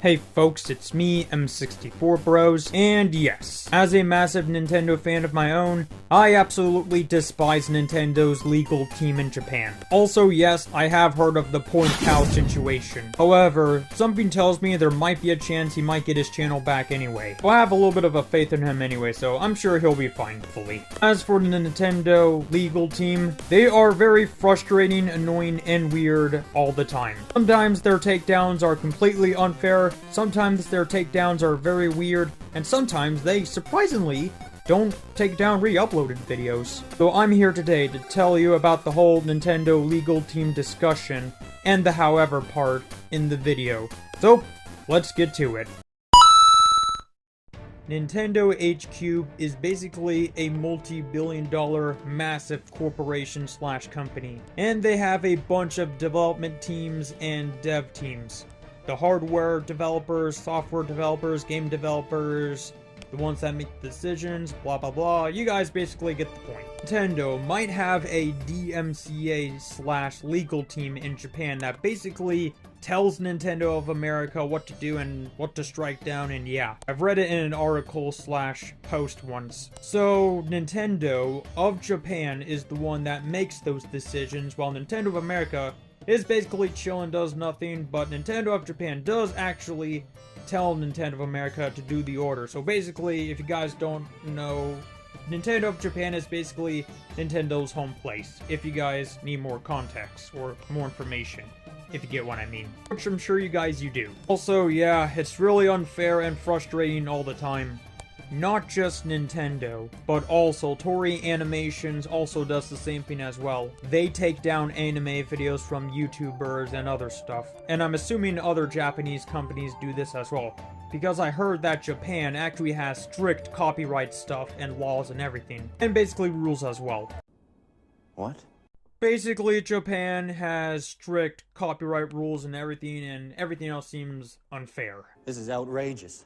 Hey folks, it's me, M64Bros, and yes, as a massive Nintendo fan of my own, I absolutely despise Nintendo's legal team in Japan. Also, yes, I have heard of the Point Cow situation. However, something tells me there might be a chance he might get his channel back anyway. Well, I have a little bit of a faith in him anyway, so I'm sure he'll be fine fully. As for the Nintendo legal team, they are very frustrating, annoying, and weird all the time. Sometimes their takedowns are completely unfair, sometimes their takedowns are very weird, and sometimes they, surprisingly, don't take down re-uploaded videos. So I'm here today to tell you about the whole Nintendo legal team discussion and the however part in the video. So, let's get to it. Nintendo HQ is basically a multi-billion-dollar massive corporation slash company, and they have a bunch of development teams and dev teams. The hardware developers, software developers, game developers, the ones that make the decisions, blah blah blah, you guys basically get the point. Nintendo might have a DMCA slash legal team in Japan that basically tells Nintendo of America what to do and what to strike down, and yeah, I've read it in an article slash post once. So Nintendo of Japan is the one that makes those decisions, while Nintendo of America is basically chill and does nothing, but Nintendo of Japan does actually tell Nintendo of America to do the order. So basically, if you guys don't know, Nintendo of Japan is basically Nintendo's home place, if you guys need more context or more information, if you get what I mean. Which I'm sure you do. Also, yeah, it's really unfair and frustrating all the time. Not just Nintendo, but also Toei Animations also does the same thing as well. They take down anime videos from YouTubers and other stuff. And I'm assuming other Japanese companies do this as well, because I heard that Japan actually has strict copyright stuff and laws and everything, and basically rules as well. What? Basically, Japan has strict copyright rules and everything else seems unfair. This is outrageous.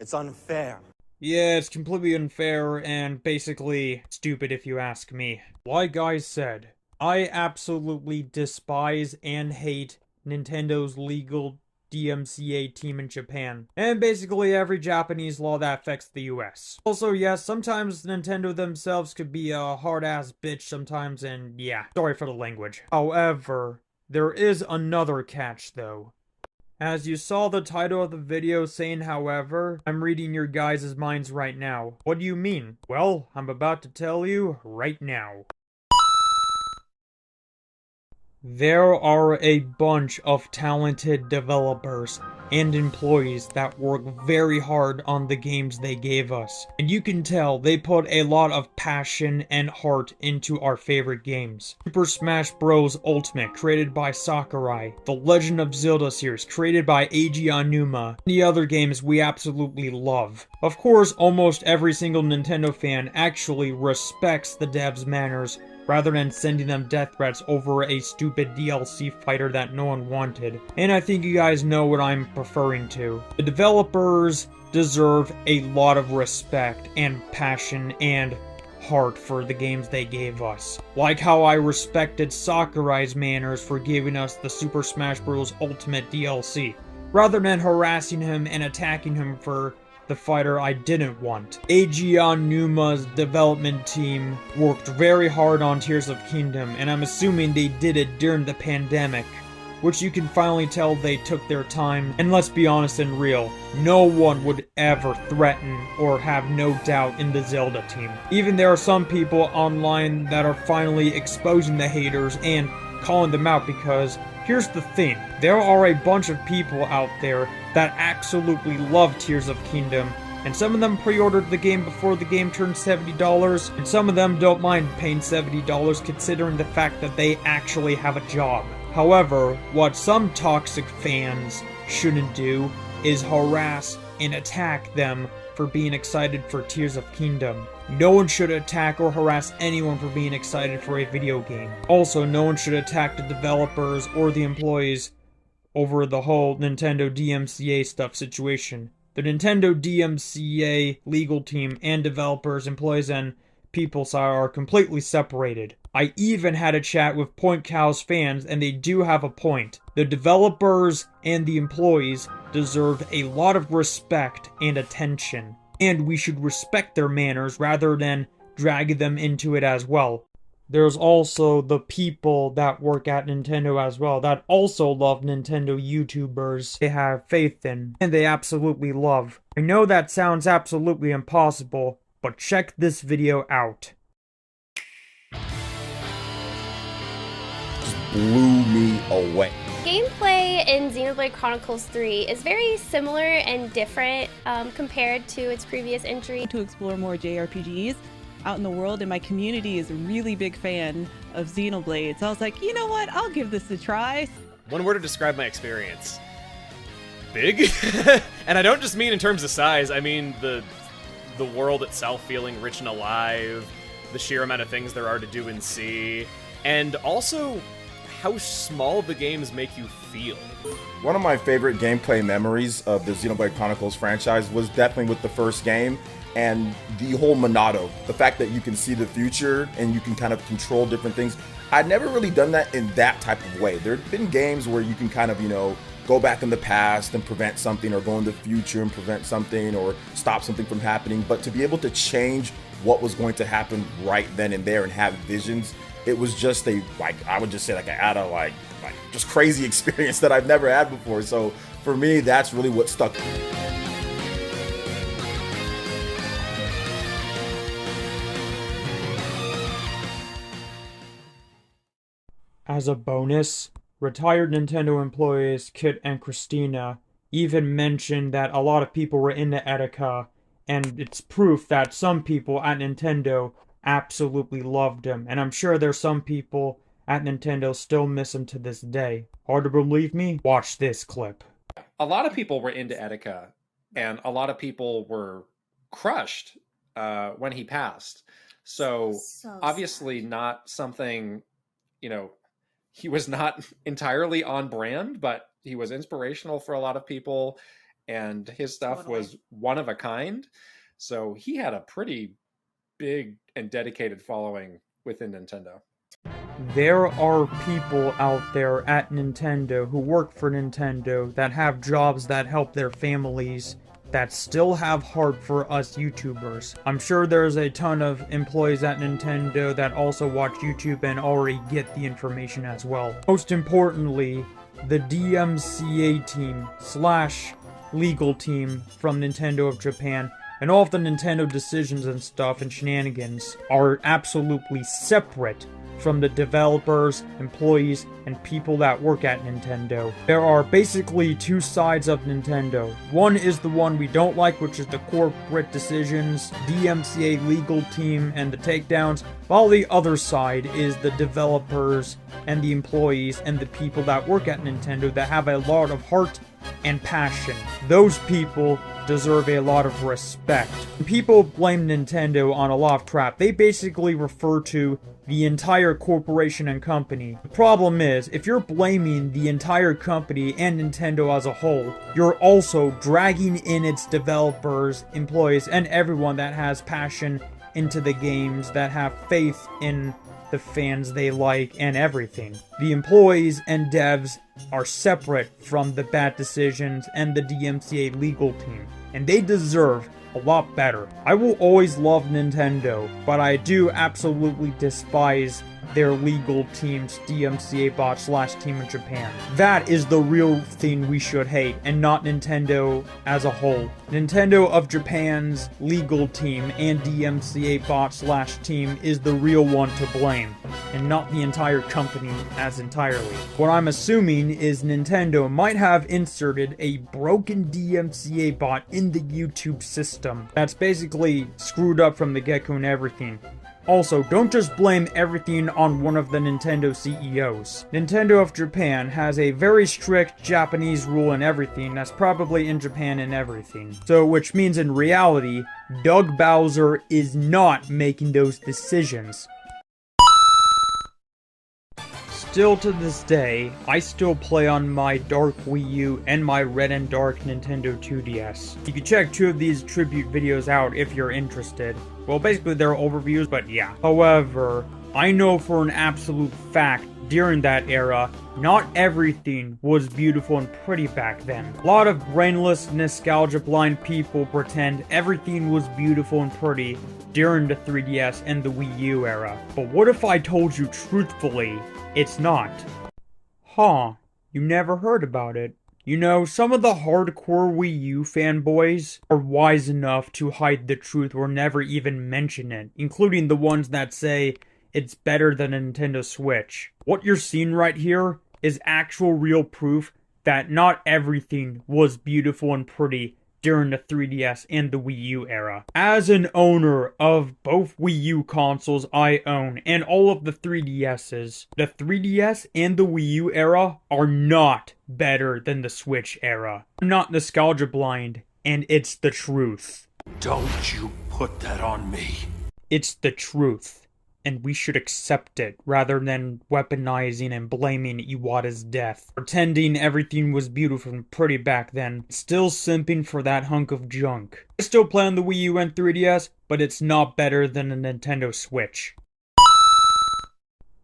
It's unfair. Yeah, it's completely unfair and basically stupid if you ask me. Like I said, I absolutely despise and hate Nintendo's legal DMCA team in Japan, and basically every Japanese law that affects the US. Also, yes, sometimes Nintendo themselves could be a hard-ass bitch sometimes, and yeah, sorry for the language. However, there is another catch though. As you saw the title of the video saying however, I'm reading your guys' minds right now. What do you mean? Well, I'm about to tell you right now. There are a bunch of talented developers and employees that work very hard on the games they gave us. And you can tell they put a lot of passion and heart into our favorite games. Super Smash Bros. Ultimate, created by Sakurai. The Legend of Zelda series, created by Eiji Aonuma. And the other games we absolutely love. Of course, almost every single Nintendo fan actually respects the devs' manners, rather than sending them death threats over a stupid DLC fighter that no one wanted. And I think you guys know what I'm referring to. The developers deserve a lot of respect and passion and heart for the games they gave us. Like how I respected Sakurai's manners for giving us the Super Smash Bros. Ultimate DLC, rather than harassing him and attacking him for the fighter I didn't want. Eiji Aonuma's development team worked very hard on Tears of Kingdom, and I'm assuming they did it during the pandemic, which you can finally tell they took their time. And let's be honest and real, no one would ever threaten or have no doubt in the Zelda team. Even there are some people online that are finally exposing the haters and calling them out, because here's the thing, there are a bunch of people out there that absolutely love Tears of Kingdom, and some of them pre-ordered the game before the game turned $70, and some of them don't mind paying $70 considering the fact that they actually have a job. However, what some toxic fans shouldn't do is harass and attack them for being excited for Tears of Kingdom. No one should attack or harass anyone for being excited for a video game. Also, no one should attack the developers or the employees over the whole Nintendo DMCA stuff situation. The Nintendo DMCA legal team and developers, employees, and people are completely separated. I even had a chat with Point Cow's fans, and they do have a point. The developers and the employees deserve a lot of respect and attention, and we should respect their manners rather than drag them into it as well. There's also the people that work at Nintendo as well that also love Nintendo YouTubers they have faith in, and they absolutely love. I know that sounds absolutely impossible, but check this video out. Blew me away. Gameplay in Xenoblade Chronicles 3 is very similar and different compared to its previous entry. To explore more JRPGs out in the world, and my community is a really big fan of Xenoblade, so I was like, you know what, I'll give this a try. One word to describe my experience: big. And I don't just mean in terms of size, I mean the world itself feeling rich and alive, the sheer amount of things there are to do and see, and also how small the games make you feel. One of my favorite gameplay memories of the Xenoblade Chronicles franchise was definitely with the first game, and the whole Monado. The fact that you can see the future and you can kind of control different things. I'd never really done that in that type of way. There have been games where you can kind of, go back in the past and prevent something, or go in the future and prevent something, or stop something from happening. But to be able to change what was going to happen right then and there and have visions, it was just I would just say a just crazy experience that I've never had before. So for me, that's really what stuck. As a bonus, retired Nintendo employees Kit and Christina even mentioned that a lot of people were into Etika, and it's proof that some people at Nintendo absolutely loved him, and I'm sure there's some people at Nintendo still miss him to this day. Hard to believe me? Watch this clip. A lot of people were into Etika, and a lot of people were crushed when he passed. So obviously not something, he was not entirely on brand, but he was inspirational for a lot of people, and his stuff was one of a kind. So he had a pretty big and dedicated following within Nintendo. There are people out there at Nintendo who work for Nintendo that have jobs that help their families that still have heart for us YouTubers. I'm sure there's a ton of employees at Nintendo that also watch YouTube and already get the information as well. Most importantly, the DMCA team / legal team from Nintendo of Japan and all of the Nintendo decisions and stuff and shenanigans are absolutely separate from the developers, employees, and people that work at Nintendo. There are basically two sides of Nintendo. One is the one we don't like, which is the corporate decisions, DMCA legal team, and the takedowns, while the other side is the developers and the employees and the people that work at Nintendo that have a lot of heart and passion. Those people deserve a lot of respect. When people blame Nintendo on a lot of crap, they basically refer to the entire corporation and company. The problem is, if you're blaming the entire company and Nintendo as a whole, you're also dragging in its developers, employees, and everyone that has passion into the games, that have faith in the fans they like and everything. The employees and devs are separate from the bad decisions and the DMCA legal team, and they deserve a lot better. I will always love Nintendo, but I do absolutely despise their legal team's DMCA bot / team in Japan. That is the real thing we should hate, and not Nintendo as a whole. Nintendo of Japan's legal team and DMCA bot / team is the real one to blame, and not the entire company as entirely. What I'm assuming is Nintendo might have inserted a broken DMCA bot in the YouTube system that's basically screwed up from the get-go and everything. Also, don't just blame everything on one of the Nintendo CEOs. Nintendo of Japan has a very strict Japanese rule and everything that's probably in Japan and everything. So, which means in reality, Doug Bowser is not making those decisions. Still to this day, I still play on my Dark Wii U and my Red and Dark Nintendo 2DS. You can check 2 of these tribute videos out if you're interested. Well, basically they're overviews, but yeah. However, I know for an absolute fact, during that era, not everything was beautiful and pretty back then. A lot of brainless, nostalgia-blind people pretend everything was beautiful and pretty during the 3DS and the Wii U era. But what if I told you truthfully, it's not? Huh, you never heard about it. You know, some of the hardcore Wii U fanboys are wise enough to hide the truth or never even mention it, including the ones that say it's better than a Nintendo Switch. What you're seeing right here is actual real proof that not everything was beautiful and pretty during the 3DS and the Wii U era. As an owner of both Wii U consoles I own and all of the 3DSs, the 3DS and the Wii U era are not better than the Switch era. I'm not nostalgia blind, and it's the truth. Don't you put that on me. It's the truth. And we should accept it, rather than weaponizing and blaming Iwata's death. Pretending everything was beautiful and pretty back then, still simping for that hunk of junk. I still play on the Wii U and 3DS, but it's not better than a Nintendo Switch.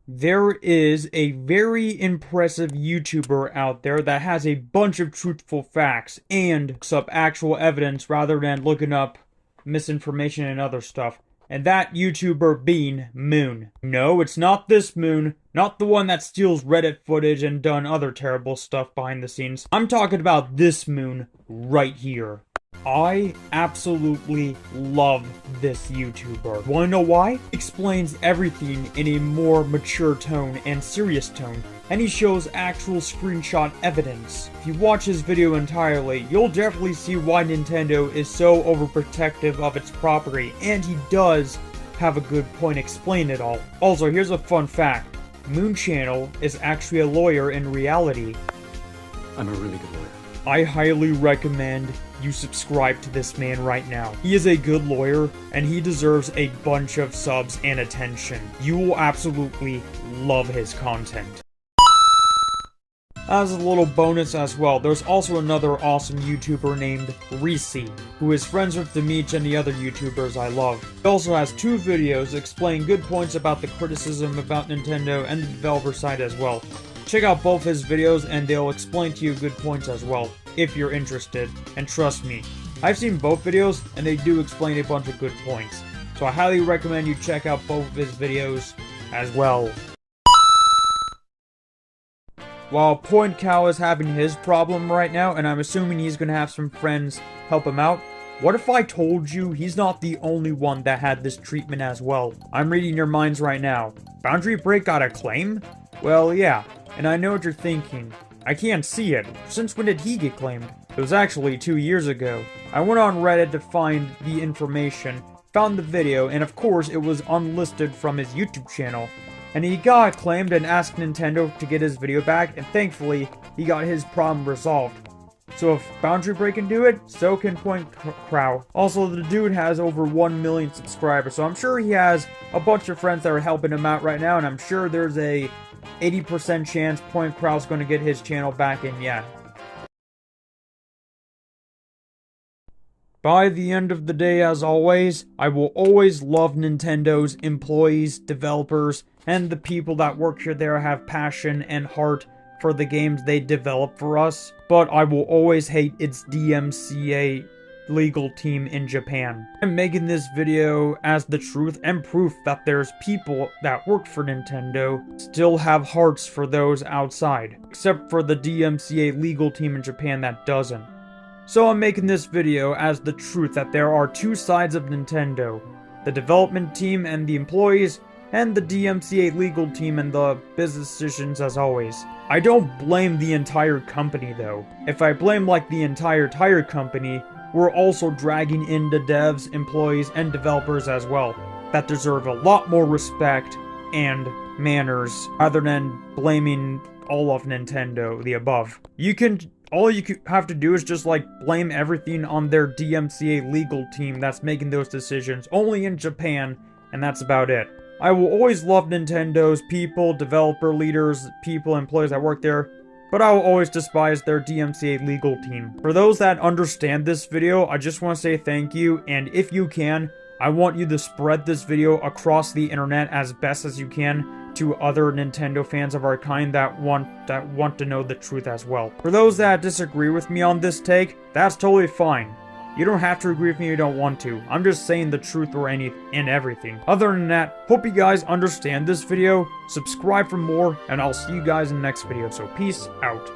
There is a very impressive YouTuber out there that has a bunch of truthful facts and looks up actual evidence rather than looking up misinformation and other stuff. And that YouTuber being Moon. No, it's not this Moon. Not the one that steals Reddit footage and done other terrible stuff behind the scenes. I'm talking about this Moon right here. I absolutely love this YouTuber. Wanna know why? He explains everything in a more mature tone and serious tone, and he shows actual screenshot evidence. If you watch his video entirely, you'll definitely see why Nintendo is so overprotective of its property, and he does have a good point explaining it all. Also, here's a fun fact. Moon Channel is actually a lawyer in reality. I'm a really good lawyer. I highly recommend you subscribe to this man right now. He is a good lawyer, and he deserves a bunch of subs and attention. You will absolutely love his content. As a little bonus as well, there's also another awesome YouTuber named Risi, who is friends with Demeech and the other YouTubers I love. He also has 2 videos explaining good points about the criticism about Nintendo and the developer side as well. Check out both his videos and they'll explain to you good points as well, if you're interested. And trust me, I've seen both videos and they do explain a bunch of good points. So I highly recommend you check out both of his videos as well. While Point Cow is having his problem right now, and I'm assuming he's gonna have some friends help him out, what if I told you he's not the only one that had this treatment as well? I'm reading your minds right now. Boundary Break got a claim? Well, yeah, and I know what you're thinking. I can't see it. Since when did he get claimed? It was actually 2 years ago. I went on Reddit to find the information, found the video, and of course it was unlisted from his YouTube channel. And he got claimed and asked Nintendo to get his video back, and thankfully, he got his problem resolved. So if Boundary Break can do it, so can Point Crow. Also, the dude has over 1 million subscribers, so I'm sure he has a bunch of friends that are helping him out right now, and I'm sure there's a 80% chance Point Crow's going to get his channel back in yet. By the end of the day, as always, I will always love Nintendo's employees, developers, and the people that work here there have passion and heart for the games they develop for us, but I will always hate its DMCA legal team in Japan. I'm making this video as the truth and proof that there's people that work for Nintendo still have hearts for those outside, except for the DMCA legal team in Japan that doesn't. So I'm making this video as the truth that there are 2 sides of Nintendo, the development team and the employees, and the DMCA legal team and the business decisions as always. I don't blame the entire company though. If I blame like the entire tire company, we're also dragging in the devs, employees, and developers as well, that deserve a lot more respect and manners, rather than blaming all of Nintendo, the above. All you have to do is just like blame everything on their DMCA legal team that's making those decisions, only in Japan, and that's about it. I will always love Nintendo's people, developer leaders, people, employees that work there, but I will always despise their DMCA legal team. For those that understand this video, I just want to say thank you, and if you can, I want you to spread this video across the internet as best as you can to other Nintendo fans of our kind that want to know the truth as well. For those that disagree with me on this take, that's totally fine. You don't have to agree with me if you don't want to. I'm just saying the truth or and everything. Other than that, hope you guys understand this video, subscribe for more, and I'll see you guys in the next video. So peace out.